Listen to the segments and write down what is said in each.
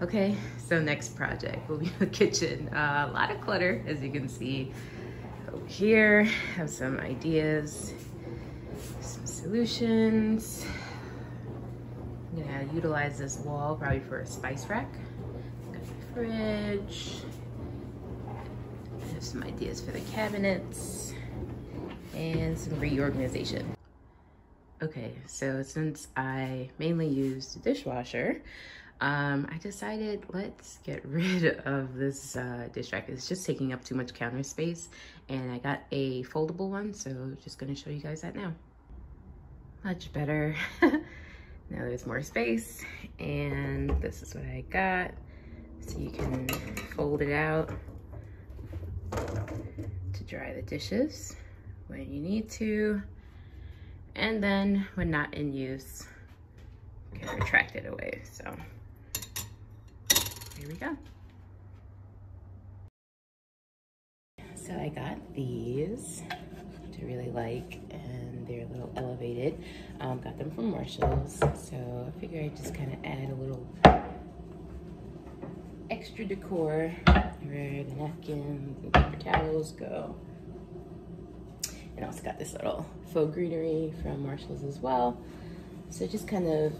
Okay, so next project will be the kitchen. A lot of clutter, as you can see. Over here, have some ideas, some solutions. I'm gonna utilize this wall probably for a spice rack. Got my fridge. I have some ideas for the cabinets and some reorganization. Okay, so since I mainly use the dishwasher, I decided let's get rid of this dish rack. It's just taking up too much counter space, and I got a foldable one, so just gonna show you guys that now. Much better. Now there's more space, and this is what I got. So you can fold it out to dry the dishes when you need to. And then when not in use, you can retract it away. So here we go. So I got these, which I really like, and they're a little elevated. Got them from Marshall's. So I figure I'd just kind of add a little extra decor where the napkins and paper towels go. And also got this little faux greenery from Marshall's as well. So it just kind of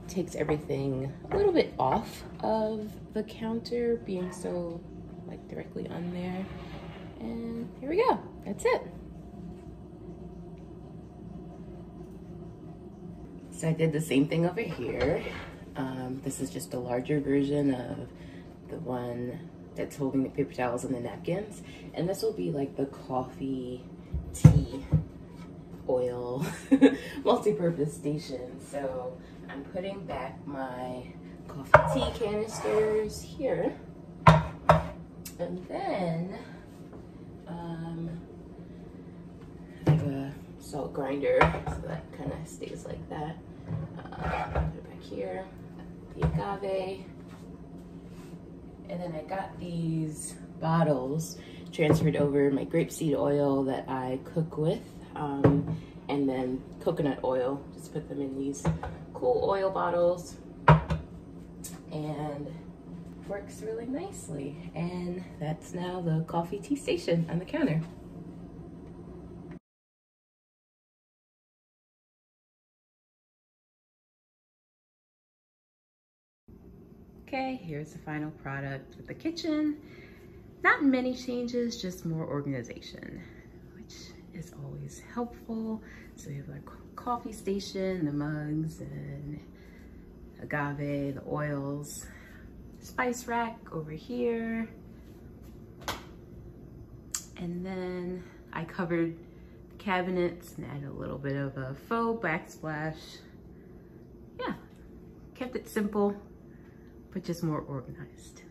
takes everything a little bit off of the counter, being so like directly on there. And here we go, that's it. So I did the same thing over here. This is just a larger version of the one that's holding the paper towels and the napkins. And this will be like the coffee, tea, oil, multi-purpose station. So I'm putting back my coffee tea canisters here. And then I have a salt grinder, so that kind of stays like that. Put it back here, the agave. And then I got these bottles transferred over, my grapeseed oil that I cook with, and then coconut oil. Just put them in these cool oil bottles, and works really nicely. And that's now the coffee tea station on the counter. Okay, here's the final product with the kitchen. Not many changes, just more organization, which is always helpful. So we have our coffee station, the mugs and agave, the oils, spice rack over here. And then I covered the cabinets and added a little bit of a faux backsplash. Yeah, kept it simple, but just more organized.